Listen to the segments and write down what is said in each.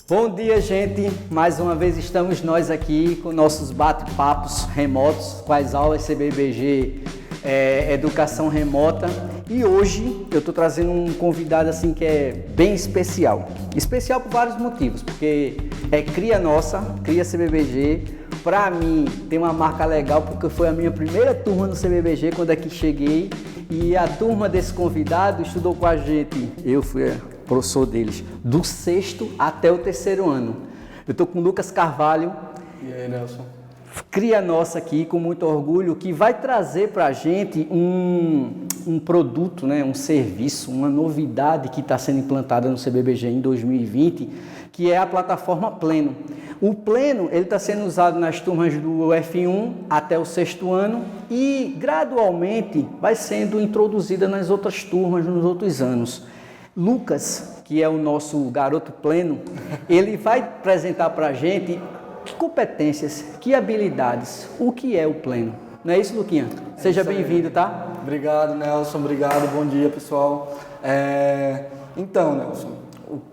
Bom dia, gente! Mais uma vez estamos nós aqui com nossos bate-papos remotos com as aulas CBBG Educação Remota. E hoje eu estou trazendo um convidado assim que é bem especial. Especial por vários motivos, porque é cria nossa, cria CBBG. Para mim tem uma marca legal porque foi a minha primeira turma no CBBG quando aqui cheguei. E a turma desse convidado estudou com a gente, eu fui professor deles, do 6º até o 3º ano. Eu estou com o Lucas Carvalho. E aí, Nelson? Cria nossa aqui, com muito orgulho, que vai trazer para a gente um produto, né, um serviço, uma novidade que está sendo implantada no CBBG em 2020, que é a plataforma Pleno. O Pleno está sendo usado nas turmas do F1 até o 6º ano e gradualmente vai sendo introduzida nas outras turmas, nos outros anos. Lucas, que é o nosso garoto Pleno, ele vai apresentar para a gente que competências, que habilidades, o que é o Pleno. Não é isso, Luquinha? Seja bem-vindo, tá? Obrigado, Nelson. Obrigado. Bom dia, pessoal. Então, Nelson,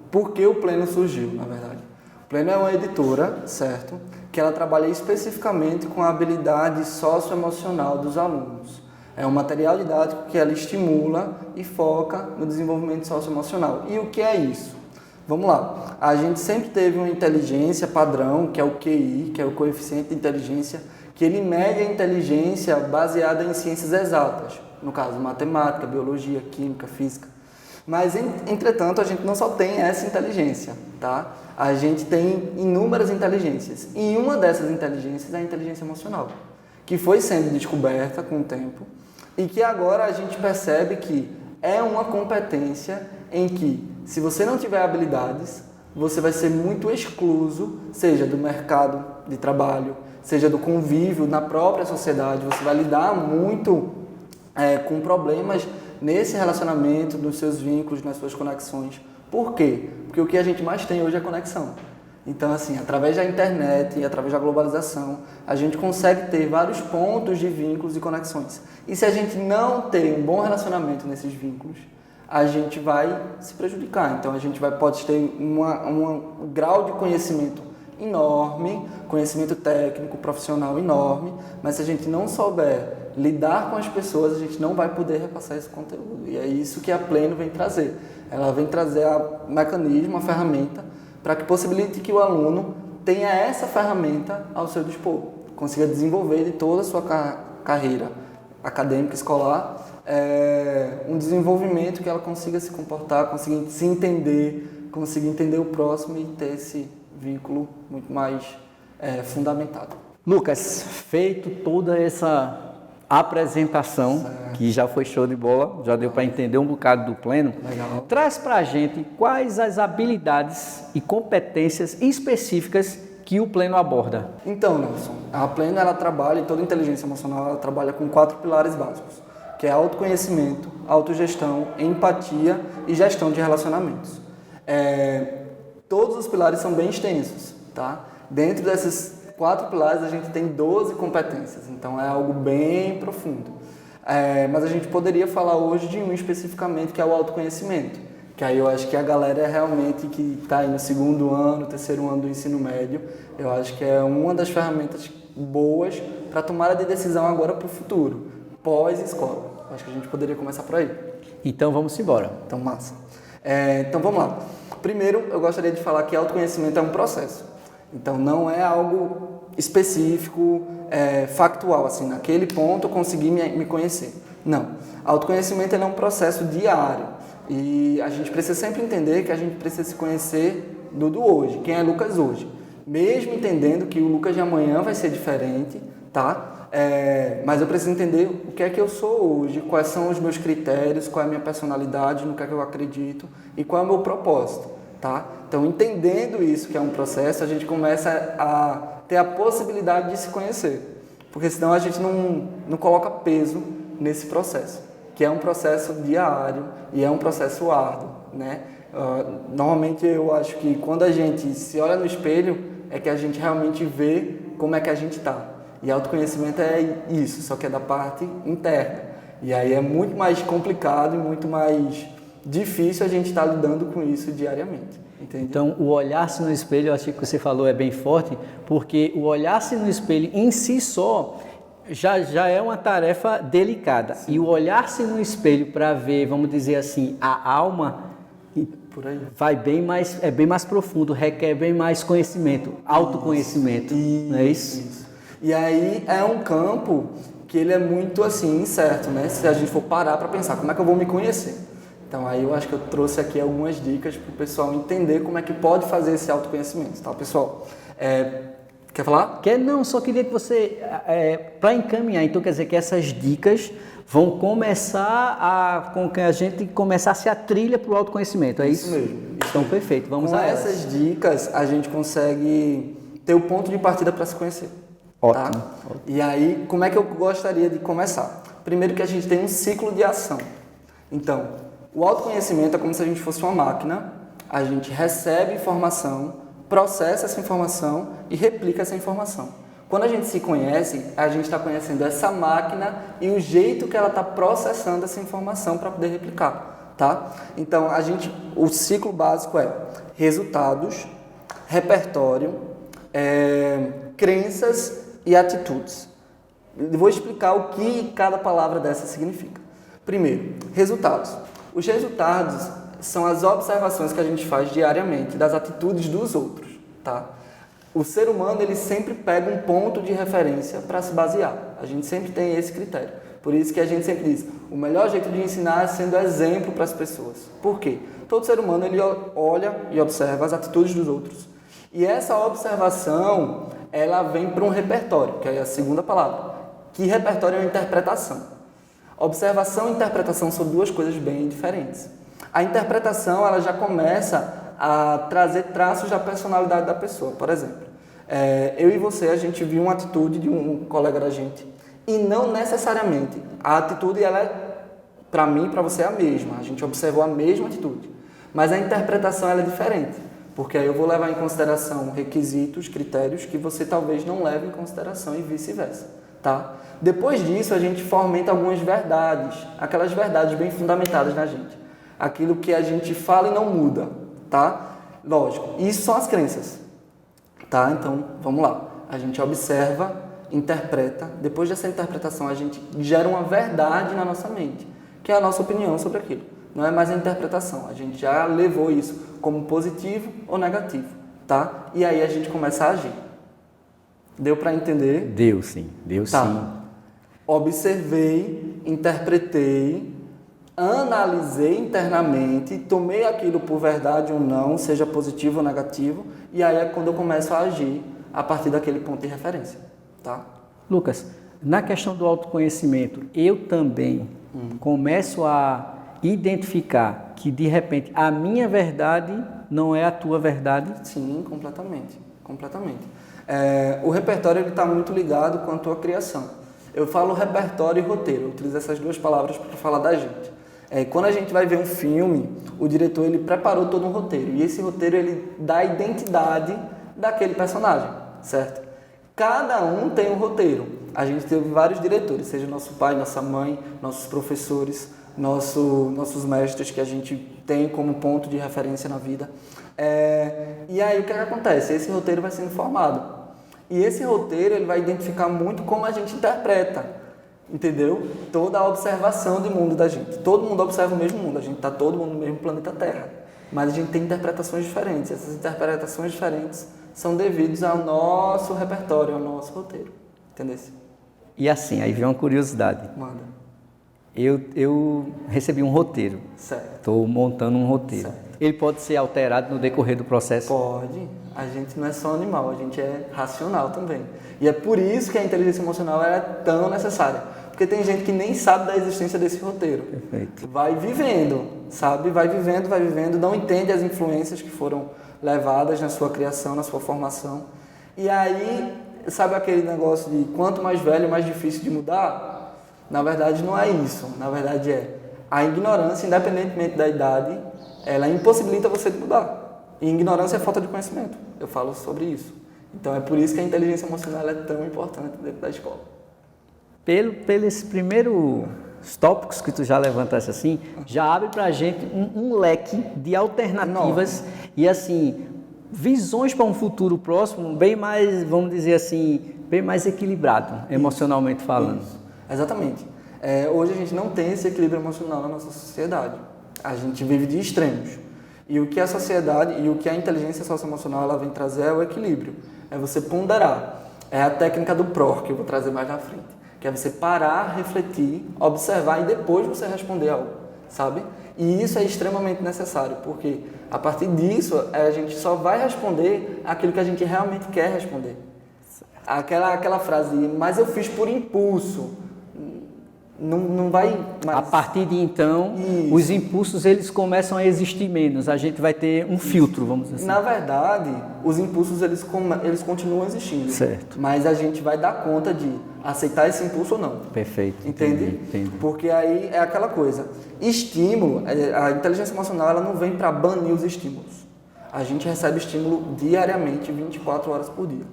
por que o Pleno surgiu, na verdade? O Pleno é uma editora, certo? Que ela trabalha especificamente com a habilidade socioemocional dos alunos. É um material didático que ela estimula e foca no desenvolvimento socioemocional. E o que é isso? Vamos lá. A gente sempre teve uma inteligência padrão, que é o QI, que é o coeficiente de inteligência, que ele mede a inteligência baseada em ciências exatas. No caso, matemática, biologia, química, física. Mas, entretanto, a gente não só tem essa inteligência, tá? A gente tem inúmeras inteligências. E uma dessas inteligências é a inteligência emocional, que foi sendo descoberta com o tempo e que agora a gente percebe que é uma competência em que, se você não tiver habilidades, você vai ser muito excluso, seja do mercado de trabalho, seja do convívio na própria sociedade. Você vai lidar muito com problemas nesse relacionamento, nos seus vínculos, nas suas conexões. Por quê? Porque o que a gente mais tem hoje é conexão. Então, assim, através da internet e através da globalização, a gente consegue ter vários pontos de vínculos e conexões. E se a gente não tem um bom relacionamento nesses vínculos, a gente vai se prejudicar. Então, a gente pode ter um grau de conhecimento enorme, conhecimento técnico, profissional enorme, mas se a gente não souber lidar com as pessoas, a gente não vai poder repassar esse conteúdo. E é isso que a Pleno vem trazer. Ela vem trazer um mecanismo, uma ferramenta, para que possibilite que o aluno tenha essa ferramenta ao seu dispor, consiga desenvolver de toda a sua carreira acadêmica, escolar, um desenvolvimento que ela consiga se comportar, consiga se entender, consiga entender o próximo e ter esse vínculo muito mais fundamentado. Lucas, feito toda essa apresentação, que já foi show de bola, já deu para entender um bocado do Pleno. Legal. Traz para a gente quais as habilidades e competências específicas que o Pleno aborda. Então, Nelson, a Pleno ela trabalha, e toda inteligência emocional, ela trabalha com 4 pilares básicos, que é autoconhecimento, autogestão, empatia e gestão de relacionamentos. Todos os pilares são bem extensos, tá? Dentro desses 4 pilares a gente tem 12 competências, então é algo bem profundo. Mas a gente poderia falar hoje de um especificamente, que é o autoconhecimento, que aí eu acho que a galera realmente que está aí no 2º ano, 3º ano do ensino médio, eu acho que é uma das ferramentas boas para tomada de decisão agora para o futuro, pós-escola. Acho que a gente poderia começar por aí. Então vamos embora. Então, massa. Então vamos lá. Primeiro, eu gostaria de falar que autoconhecimento é um processo. Então, não é algo específico, factual, assim, naquele ponto eu consegui me conhecer. Não. Autoconhecimento é um processo diário. E a gente precisa sempre entender que a gente precisa se conhecer do hoje. Quem é Lucas hoje? Mesmo entendendo que o Lucas de amanhã vai ser diferente, tá? Mas eu preciso entender o que é que eu sou hoje, quais são os meus critérios, qual é a minha personalidade, no que é que eu acredito e qual é o meu propósito, tá? Então, entendendo isso, que é um processo, a gente começa a ter a possibilidade de se conhecer, porque senão a gente não coloca peso nesse processo, que é um processo diário e é um processo árduo, né? Normalmente eu acho que quando a gente se olha no espelho é que a gente realmente vê como é que a gente está. E autoconhecimento é isso, só que é da parte interna. E aí é muito mais complicado e muito mais difícil a gente estar lidando com isso diariamente. Entende? Então, o olhar-se no espelho, eu acho que você falou é bem forte, porque o olhar-se no espelho em si só já é uma tarefa delicada. Sim. E o olhar-se no espelho para ver, vamos dizer assim, a alma, por aí, é bem mais profundo, requer bem mais conhecimento, autoconhecimento. Não é isso? E aí é um campo que ele é muito assim, incerto, né? Se a gente for parar para pensar, como é que eu vou me conhecer? Então aí eu acho que eu trouxe aqui algumas dicas para o pessoal entender como é que pode fazer esse autoconhecimento, tá, pessoal? Quer falar? Não, só queria que você, para encaminhar, então quer dizer que essas dicas vão começar com que a gente começasse a trilha para o autoconhecimento, é isso? Isso mesmo. Então, perfeito, vamos com a essas dicas, a gente consegue ter o ponto de partida para se conhecer. Ótimo, tá? ótimo. E aí, como é que eu gostaria de começar? Primeiro que a gente tem um ciclo de ação. Então, o autoconhecimento é como se a gente fosse uma máquina, a gente recebe informação, processa essa informação e replica essa informação. Quando a gente se conhece, a gente está conhecendo essa máquina e o jeito que ela está processando essa informação para poder replicar, tá? Então, o ciclo básico é resultados, repertório, crenças e atitudes. Eu vou explicar o que cada palavra dessa significa. Primeiro, resultados. Os resultados são as observações que a gente faz diariamente das atitudes dos outros, tá? O ser humano, ele sempre pega um ponto de referência para se basear. A gente sempre tem esse critério. Por isso que a gente sempre diz, o melhor jeito de ensinar é sendo exemplo para as pessoas. Por quê? Todo ser humano, ele olha e observa as atitudes dos outros. E essa observação, ela vem para um repertório, que é a segunda palavra. Que repertório é uma interpretação. Observação e interpretação são duas coisas bem diferentes. A interpretação, ela já começa a trazer traços da personalidade da pessoa. Por exemplo, eu e você, a gente viu uma atitude de um colega da gente e não necessariamente a atitude, ela para mim e para você é a mesma. A gente observou a mesma atitude, mas a interpretação ela é diferente, porque aí eu vou levar em consideração requisitos, critérios que você talvez não leve em consideração e vice-versa, tá? Depois disso, a gente fomenta algumas verdades, aquelas verdades bem fundamentadas na gente. Aquilo que a gente fala e não muda, tá? Lógico, isso são as crenças, tá? Então, vamos lá. A gente observa, interpreta, depois dessa interpretação a gente gera uma verdade na nossa mente, que é a nossa opinião sobre aquilo. Não é mais a interpretação, a gente já levou isso como positivo ou negativo, tá? E aí a gente começa a agir. Deu para entender? Deu sim, tá. Sim. Observei, interpretei, analisei internamente, tomei aquilo por verdade ou não, seja positivo ou negativo, e aí é quando eu começo a agir a partir daquele ponto de referência, tá? Lucas, na questão do autoconhecimento, eu também começo a identificar que, de repente, a minha verdade não é a tua verdade? Sim, completamente. O repertório está muito ligado com a tua criação. Eu falo repertório e roteiro, eu utilizo essas duas palavras para falar da gente. Quando a gente vai ver um filme, o diretor ele preparou todo um roteiro, e esse roteiro ele dá a identidade daquele personagem, certo? Cada um tem um roteiro. A gente teve vários diretores, seja nosso pai, nossa mãe, nossos professores, nossos mestres que a gente tem como ponto de referência na vida. E aí o que acontece? Esse roteiro vai sendo formado. E esse roteiro ele vai identificar muito como a gente interpreta, entendeu? Toda a observação do mundo da gente. Todo mundo observa o mesmo mundo, a gente está todo mundo no mesmo planeta Terra. Mas a gente tem interpretações diferentes. Essas interpretações diferentes são devidas ao nosso repertório, ao nosso roteiro. Entendeu? E assim, aí vem uma curiosidade. Manda. Eu recebi um roteiro. Certo. Estou montando um roteiro. Certo. Ele pode ser alterado no decorrer do processo? Pode. A gente não é só animal, a gente é racional também. E é por isso que a inteligência emocional é tão necessária. Porque tem gente que nem sabe da existência desse roteiro. Perfeito. Vai vivendo, sabe? Vai vivendo, não entende as influências que foram levadas na sua criação, na sua formação. E aí, sabe aquele negócio de quanto mais velho, mais difícil de mudar? Na verdade, não é isso. Na verdade, é a ignorância, independentemente da idade, ela impossibilita você de mudar. E ignorância é falta de conhecimento. Eu falo sobre isso. Então, é por isso que a inteligência emocional é tão importante dentro da escola. Pelo esse primeiro os tópicos que tu já levantasse assim, já abre para a gente um leque de alternativas e assim, visões para um futuro próximo bem mais, vamos dizer assim, bem mais equilibrado, emocionalmente falando. Isso. Exatamente. Hoje a gente não tem esse equilíbrio emocional na nossa sociedade. A gente vive de extremos. E o que a sociedade e o que a inteligência socioemocional ela vem trazer é o equilíbrio. É você ponderar. É a técnica do PROR, que eu vou trazer mais na frente. Que é você parar, refletir, observar e depois você responder algo, sabe? E isso é extremamente necessário, porque a partir disso a gente só vai responder aquilo que a gente realmente quer responder. Aquela frase, mas eu fiz por impulso. Não vai mais... A partir de então, Isso. os impulsos eles começam a existir menos. A gente vai ter um filtro, vamos dizer assim. Na verdade, os impulsos eles continuam existindo. Certo. Mas a gente vai dar conta de aceitar esse impulso ou não. Perfeito. Entende? Entendi. Porque aí é aquela coisa. Estímulo, a inteligência emocional ela não vem para banir os estímulos. A gente recebe estímulo diariamente, 24 horas por dia,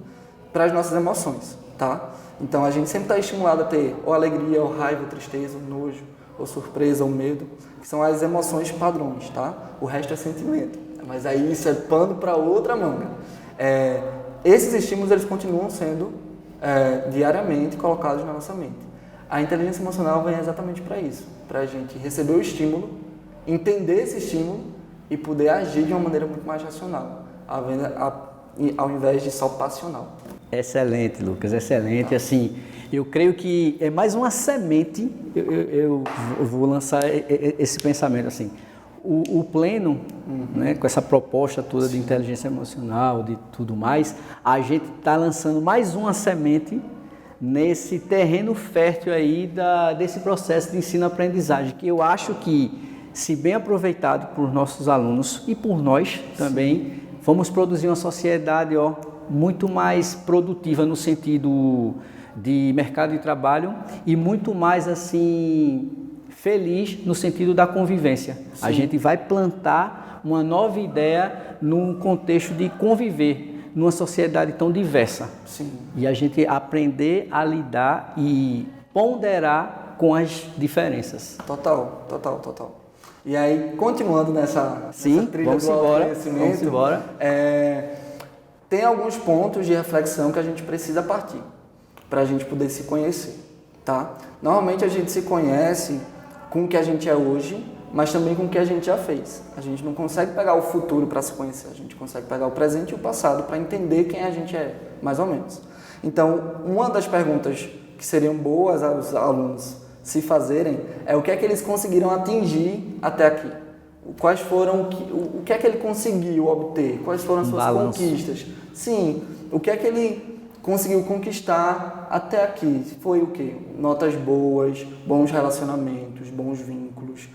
para as nossas emoções, tá? Então a gente sempre está estimulado a ter ou alegria, ou raiva, ou tristeza, ou nojo, ou surpresa, ou medo, que são as emoções padrões, tá? O resto é sentimento. Mas aí isso é pano para outra manga. Esses estímulos eles continuam sendo diariamente colocados na nossa mente. A inteligência emocional vem exatamente para isso, para a gente receber o estímulo, entender esse estímulo e poder agir de uma maneira muito mais racional, ao invés de só passional. Excelente, Lucas, excelente. Assim, eu creio que é mais uma semente, eu vou lançar esse pensamento assim. O Pleno, né, com essa proposta toda de inteligência emocional, de tudo mais, a gente está lançando mais uma semente nesse terreno fértil aí desse processo de ensino-aprendizagem, que eu acho que, se bem aproveitado por nossos alunos e por nós também, vamos produzir uma sociedade muito mais produtiva no sentido de mercado de trabalho e muito mais assim feliz no sentido da convivência. Sim. A gente vai plantar uma nova ideia num contexto de conviver numa sociedade tão diversa. Sim. E a gente aprender a lidar e ponderar com as diferenças. Total. E aí, continuando nessa trilha do autoconhecimento, vamos embora. Tem alguns pontos de reflexão que a gente precisa partir para a gente poder se conhecer, tá? Normalmente a gente se conhece com o que a gente é hoje, mas também com o que a gente já fez. A gente não consegue pegar o futuro para se conhecer, a gente consegue pegar o presente e o passado para entender quem a gente é, mais ou menos. Então, uma das perguntas que seriam boas aos alunos se fazerem é o que é que eles conseguiram atingir até aqui. Quais foram, o que é que ele conseguiu obter? Quais foram as suas conquistas? Sim, o que é que ele conseguiu conquistar até aqui? Foi o quê? Notas boas, bons relacionamentos, bons vínculos,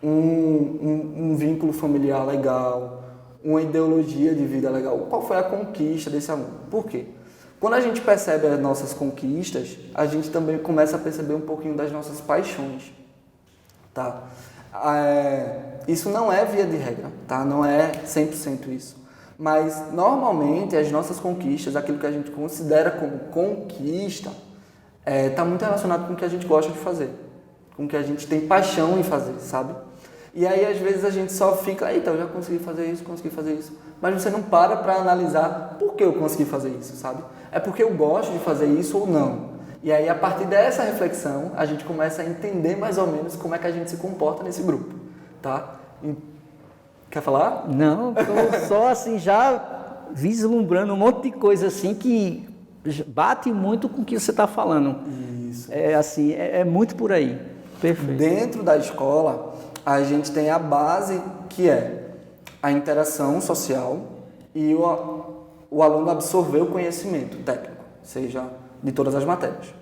um vínculo familiar legal, uma ideologia de vida legal. Qual foi a conquista desse aluno? Por quê? Quando a gente percebe as nossas conquistas, a gente também começa a perceber um pouquinho das nossas paixões, tá? Isso não é via de regra, tá? Não é 100% isso. Mas, normalmente, as nossas conquistas, aquilo que a gente considera como conquista, está muito relacionado com o que a gente gosta de fazer, com o que a gente tem paixão em fazer, sabe? E aí, às vezes, a gente só fica, eita, eu já consegui fazer isso, mas você não para analisar por que eu consegui fazer isso, sabe? É porque eu gosto de fazer isso ou não? E aí, a partir dessa reflexão, a gente começa a entender mais ou menos como é que a gente se comporta nesse grupo, tá? Quer falar? Não, estou só assim já vislumbrando um monte de coisa assim que bate muito com o que você está falando. Isso. É muito por aí. Perfeito. Dentro da escola, a gente tem a base que é a interação social e o aluno absorver o conhecimento técnico, seja de todas as matérias.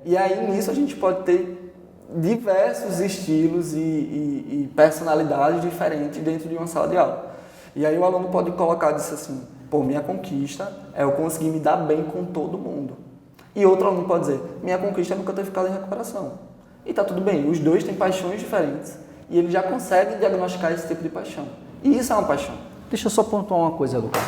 E aí, nisso, a gente pode ter diversos estilos e personalidades diferentes dentro de uma sala de aula. E aí o aluno pode colocar disso assim, minha conquista é eu conseguir me dar bem com todo mundo. E outro aluno pode dizer, minha conquista é nunca ter ficado em recuperação. E tá tudo bem, os dois têm paixões diferentes e ele já consegue diagnosticar esse tipo de paixão. E isso é uma paixão. Deixa eu só pontuar uma coisa, Lucas.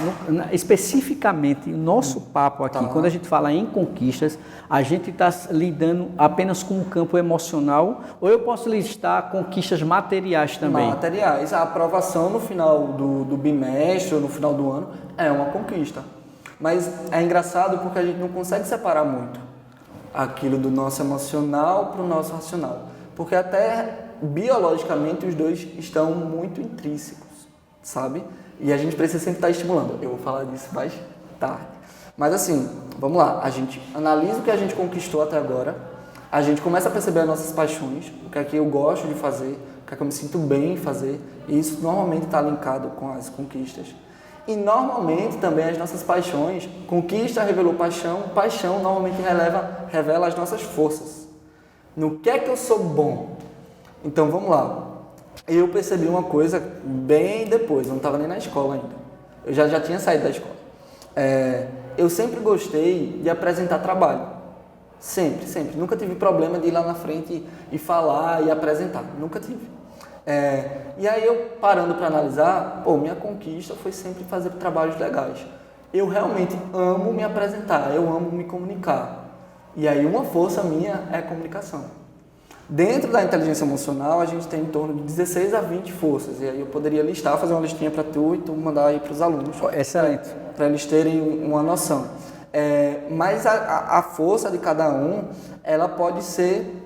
Especificamente, o nosso papo aqui, quando a gente fala em conquistas, a gente está lidando apenas com o campo emocional, ou eu posso listar conquistas materiais também? Materiais. A aprovação no final do bimestre ou no final do ano é uma conquista. Mas é engraçado porque a gente não consegue separar muito aquilo do nosso emocional para o nosso racional. Porque até biologicamente os dois estão muito intrínsecos, sabe? E a gente precisa sempre estar estimulando. Eu vou falar disso mais tarde. Mas assim, vamos lá. A gente analisa o que a gente conquistou até agora. A gente começa a perceber as nossas paixões. O que é que eu gosto de fazer. O que é que eu me sinto bem em fazer. E isso normalmente está linkado com as conquistas. E normalmente também as nossas paixões. Conquista revelou paixão. Paixão normalmente revela as nossas forças. No que é que eu sou bom? Então vamos lá. Eu percebi uma coisa bem depois, eu não estava nem na escola ainda. Eu já tinha saído da escola. Eu sempre gostei de apresentar trabalho. Sempre, sempre. Nunca tive problema de ir lá na frente e falar e apresentar. Nunca tive. E aí eu parando para analisar, minha conquista foi sempre fazer trabalhos legais. Eu realmente amo me apresentar, eu amo me comunicar. E aí uma força minha é a comunicação. Dentro da inteligência emocional, a gente tem em torno de 16 a 20 forças. E aí eu poderia listar, fazer uma listinha para tu e tu mandar aí para os alunos. Excelente. Para eles terem uma noção. Mas a força de cada um, ela pode ser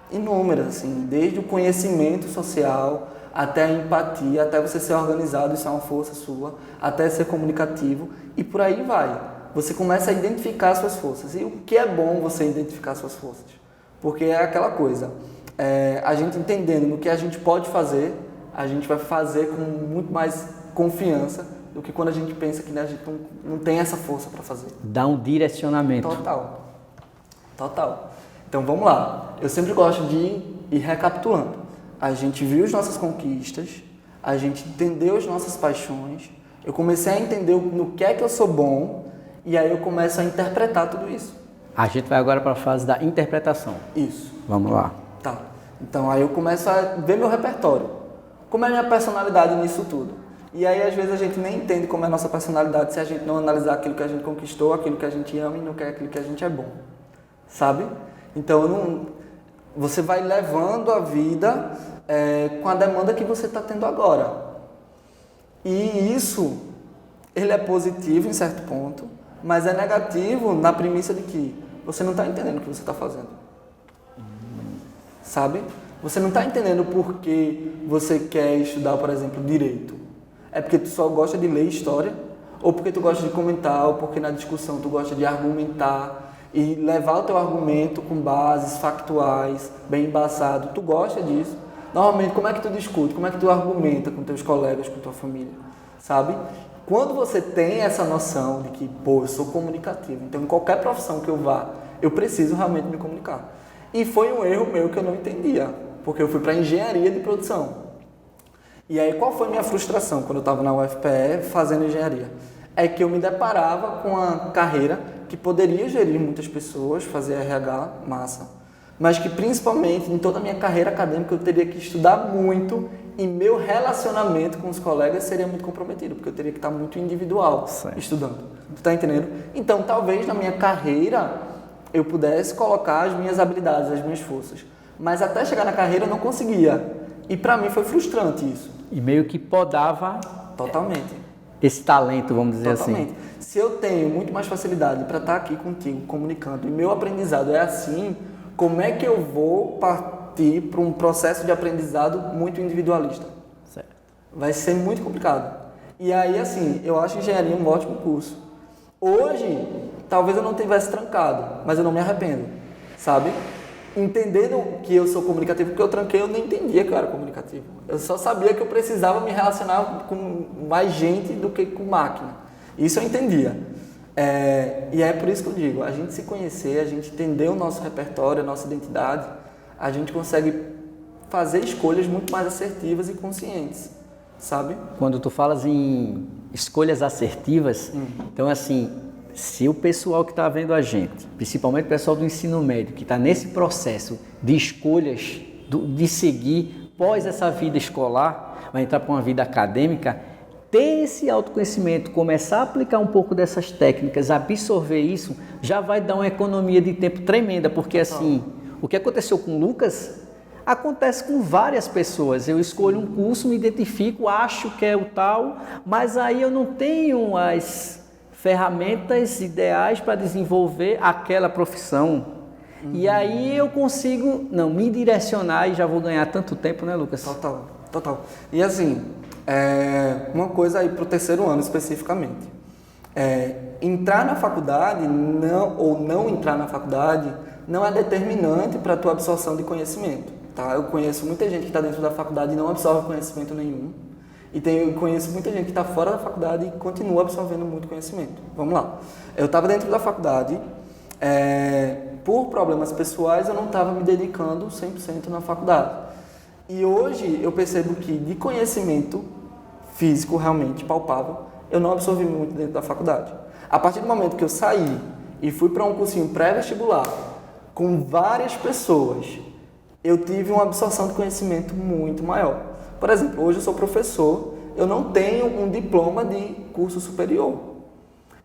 inúmeras, assim, desde o conhecimento social, até a empatia, até você ser organizado, isso é uma força sua, até ser comunicativo, e por aí vai. Você começa a identificar as suas forças. E o que é bom você identificar as suas forças? Porque é aquela coisa, a gente entendendo no que a gente pode fazer, a gente vai fazer com muito mais confiança do que quando a gente pensa que a gente não tem essa força para fazer. Dá um direcionamento. Total. Então vamos lá, eu sempre gosto de ir recapitulando. A gente viu as nossas conquistas, a gente entendeu as nossas paixões, eu comecei a entender no que é que eu sou bom e aí eu começo a interpretar tudo isso. A gente vai agora para a fase da interpretação. Isso. Vamos lá. Tá. Então aí eu começo a ver meu repertório. Como é a minha personalidade nisso tudo? E aí às vezes a gente nem entende como é a nossa personalidade se a gente não analisar aquilo que a gente conquistou, aquilo que a gente ama e não quer aquilo que a gente é bom. Sabe? Então você vai levando a vida com a demanda que você está tendo agora. E isso, ele é positivo em certo ponto, mas é negativo na premissa de que você não está entendendo o que você está fazendo. Sabe? Você não está entendendo por que você quer estudar, por exemplo, direito. É porque tu só gosta de ler história, ou porque tu gosta de comentar, ou porque na discussão tu gosta de argumentar e levar o teu argumento com bases factuais, bem embasado. Tu gosta disso. Normalmente, como é que tu discute? Como é que tu argumenta com teus colegas, com tua família? Sabe? Quando você tem essa noção de que, eu sou comunicativo, então em qualquer profissão que eu vá, eu preciso realmente me comunicar. E foi um erro meu que eu não entendia, porque eu fui para engenharia de produção. E aí qual foi a minha frustração quando eu estava na UFPE fazendo engenharia? É que eu me deparava com uma carreira que poderia gerir muitas pessoas, fazer RH, massa, mas que principalmente em toda a minha carreira acadêmica eu teria que estudar muito e meu relacionamento com os colegas seria muito comprometido, porque eu teria que estar muito individual estudando. Tu tá entendendo? Então, talvez na minha carreira eu pudesse colocar as minhas habilidades, as minhas forças. Mas até chegar na carreira eu não conseguia. E para mim foi frustrante isso. E meio que podava... Totalmente. Esse talento, vamos dizer Totalmente. assim. Se eu tenho muito mais facilidade para estar aqui contigo, comunicando, e meu aprendizado é assim, como é que eu vou partir para um processo de aprendizado muito individualista? Certo. Vai ser muito complicado. E aí, assim, eu acho engenharia um ótimo curso. Hoje, talvez eu não tivesse trancado, mas eu não me arrependo, sabe? Entendendo que eu sou comunicativo, porque eu tranquei, eu nem entendia que eu era comunicativo. Eu só sabia que eu precisava me relacionar com mais gente do que com máquina. Isso eu entendia. E é por isso que eu digo, a gente se conhecer, a gente entender o nosso repertório, a nossa identidade, a gente consegue fazer escolhas muito mais assertivas e conscientes, sabe? Quando tu falas em escolhas assertivas, então assim, se o pessoal que está vendo a gente, principalmente o pessoal do ensino médio, que está nesse processo de escolhas, de seguir pós essa vida escolar, vai entrar para uma vida acadêmica, ter esse autoconhecimento, começar a aplicar um pouco dessas técnicas, absorver isso, já vai dar uma economia de tempo tremenda, porque assim, o que aconteceu com o Lucas acontece com várias pessoas. Eu escolho um curso, me identifico, acho que é o tal, mas aí eu não tenho as ferramentas ideais para desenvolver aquela profissão. E aí eu consigo, me direcionar e já vou ganhar tanto tempo, né, Lucas? Total. E assim, uma coisa aí para o terceiro ano especificamente. Entrar na faculdade ou não entrar na faculdade não é determinante para a tua absorção de conhecimento. Tá? Eu conheço muita gente que está dentro da faculdade e não absorve conhecimento nenhum. E eu conheço muita gente que está fora da faculdade e continua absorvendo muito conhecimento. Vamos lá. Eu estava dentro da faculdade, por problemas pessoais eu não estava me dedicando 100% na faculdade. E hoje eu percebo que de conhecimento físico realmente palpável, eu não absorvi muito dentro da faculdade. A partir do momento que eu saí e fui para um cursinho pré-vestibular com várias pessoas, eu tive uma absorção de conhecimento muito maior. Por exemplo, hoje eu sou professor, eu não tenho um diploma de curso superior.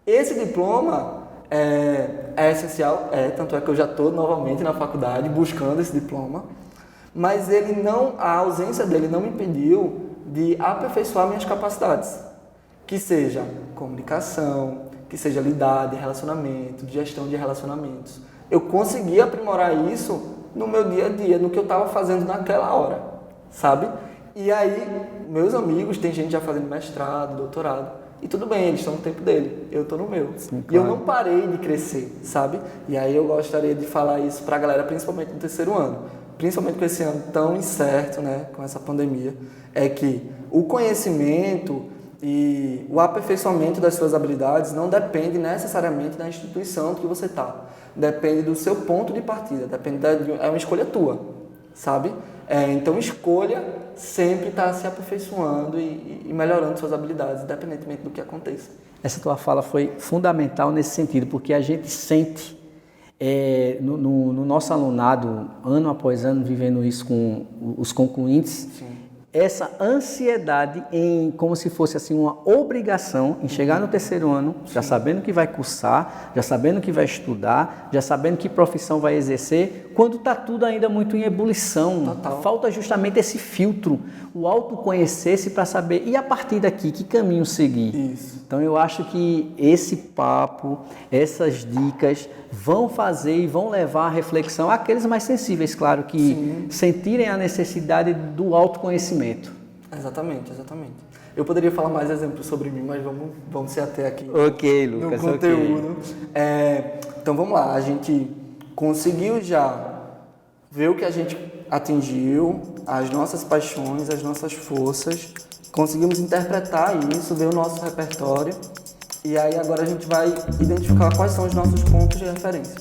Esse diploma é essencial, tanto é que eu já estou novamente na faculdade buscando esse diploma, mas a ausência dele não me impediu de aperfeiçoar minhas capacidades, que seja comunicação, que seja lidar de relacionamento, de gestão de relacionamentos. Eu consegui aprimorar isso no meu dia a dia, no que eu estava fazendo naquela hora, sabe? E aí, meus amigos, tem gente já fazendo mestrado, doutorado, e tudo bem, eles estão no tempo dele, eu estou no meu. Sim, claro. E eu não parei de crescer, sabe? E aí eu gostaria de falar isso para a galera, principalmente no terceiro ano, principalmente com esse ano tão incerto, né, com essa pandemia, é que o conhecimento e o aperfeiçoamento das suas habilidades não depende necessariamente da instituição que você está. Depende do seu ponto de partida, é uma escolha tua, sabe? Então escolha sempre estar se aperfeiçoando e melhorando suas habilidades, independentemente do que aconteça. Essa tua fala foi fundamental nesse sentido, porque a gente sente no nosso alunado, ano após ano, vivendo isso com os concluintes, sim, essa ansiedade como se fosse assim uma obrigação em chegar no terceiro ano, sim, já sabendo que vai cursar, já sabendo que vai estudar, já sabendo que profissão vai exercer, quando está tudo ainda muito em ebulição. Total. Falta justamente esse filtro, o autoconhecer-se para saber, e a partir daqui, que caminho seguir? Isso. Então eu acho que esse papo, essas dicas vão fazer e vão levar à reflexão aqueles mais sensíveis, claro, que sim, sentirem a necessidade do autoconhecimento. Exatamente. Eu poderia falar mais exemplos sobre mim, mas vamos se ater aqui Lucas, no conteúdo. Okay. Então vamos lá, a gente conseguiu já ver o que a gente atingiu, as nossas paixões, as nossas forças, conseguimos interpretar isso, ver o nosso repertório. E aí agora a gente vai identificar quais são os nossos pontos de referência.